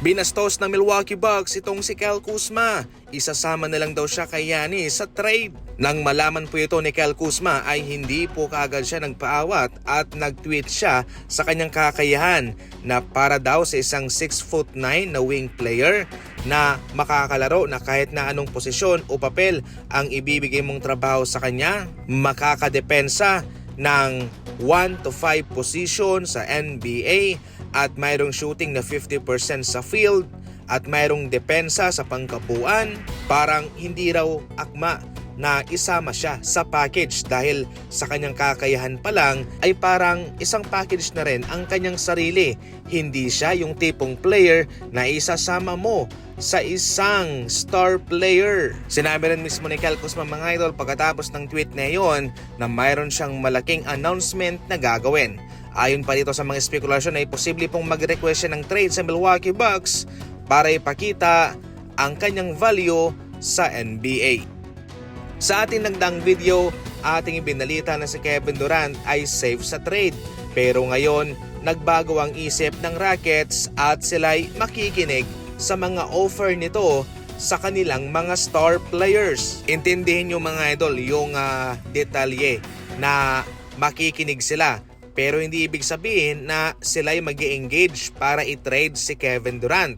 Binastos ng Milwaukee Bucks itong si Kyle Kuzma. Isasama na lang daw siya kay Giannis sa trade. Nang malaman po ito ni Kyle Kuzma ay hindi po kaagad siya nagpaawat at nag-tweet siya sa kanyang kakayahan na para daw sa isang 6'9" na wing player na makakalaro na kahit na anong posisyon o papel ang ibibigay mong trabaho sa kanya, makakadepensa ng 1 to 5 position sa NBA at mayroong shooting na 50% sa field at mayroong depensa sa pangkabuuan. Parang hindi raw akma na isama siya sa package dahil sa kanyang kakayahan pa lang ay parang isang package na rin ang kanyang sarili. Hindi siya yung tipong player na isasama mo sa isang star player. Sinabi rin mismo ni Kyle Kuzma mga idol pagkatapos ng tweet na iyon na mayroon siyang malaking announcement na gagawin. Ayon pa dito sa mga spekulasyon ay posible pong mag-request siya ng trade sa Milwaukee Bucks para ipakita ang kanyang value sa NBA. Sa ating nagdaang video, ating ibinalita na si Kevin Durant ay safe sa trade. Pero ngayon, nagbago ang isip ng Rockets at sila'y makikinig sa mga offer nito sa kanilang mga star players. Intindihin nyo mga idol yung detalye na makikinig sila. Pero hindi ibig sabihin na sila'y mag-i-engage para i-trade si Kevin Durant.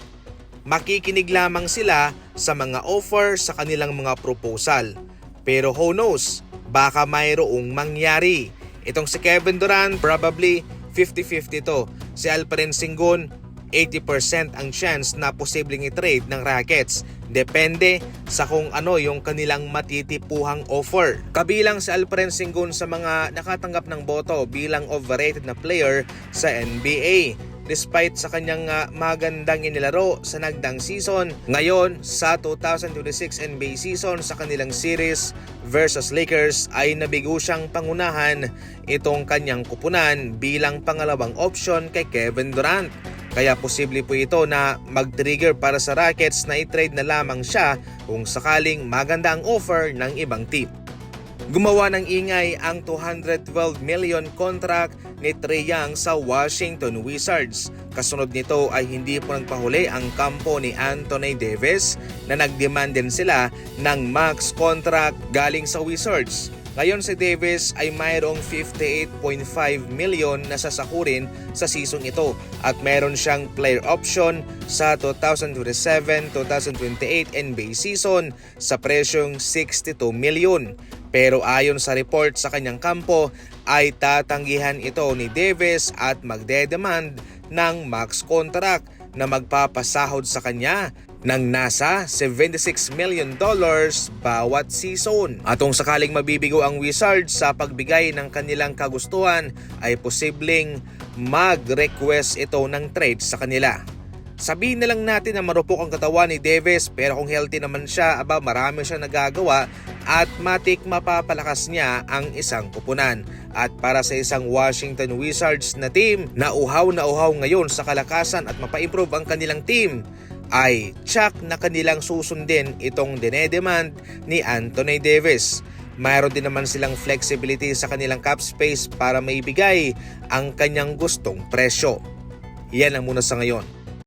Makikinig lamang sila sa mga offer sa kanilang mga proposal. Pero who knows, baka mayroong mangyari. Itong si Kevin Durant, probably 50-50 to. Si Alperen Sengun, 80% ang chance na posibleng i-trade ng Rockets. Depende sa kung ano yung kanilang matitipuhang offer. Kabilang si Alperen Sengun sa mga nakatanggap ng boto bilang overrated na player sa NBA. Despite sa kanyang magandang inilaro sa nagdaang season, ngayon sa 2026 NBA season sa kanilang series versus Lakers ay nabigo siyang pangunahan itong kanyang kupunan bilang pangalawang option kay Kevin Durant. Kaya posible po ito na mag-trigger para sa Rockets na i-trade na lamang siya kung sakaling maganda ang offer ng ibang team. Gumawa ng ingay ang $212 million contract ni Trae Young sa Washington Wizards. Kasunod nito ay hindi po nagpahuli ang kampo ni Anthony Davis na nag-demand din sila ng max contract galing sa Wizards. Ngayon si Davis ay mayroong $58.5 million na sasakurin sa season ito at mayroon siyang player option sa 2027-2028 NBA season sa presyong $62 million. Pero ayon sa report sa kanyang kampo ay tatanggihan ito ni Davis at magdedemand ng max contract na magpapasahod sa kanya ng nasa $76 million bawat season. At kung sakaling mabibigo ang Wizards sa pagbigay ng kanilang kagustuhan ay posibleng mag-request ito ng trade sa kanila. Sabihin na lang natin na marupok ang katawan ni Davis pero kung healthy naman siya, marami siyang nagagawa at matik mapapalakas niya ang isang kupunan. At para sa isang Washington Wizards na team na uhaw ngayon sa kalakasan at mapa-improve ang kanilang team, ay tsak na kanilang susundin itong dinedemand ni Anthony Davis. Mayroon din naman silang flexibility sa kanilang cap space para maibigay ang kanyang gustong presyo. Yan lang muna sa ngayon.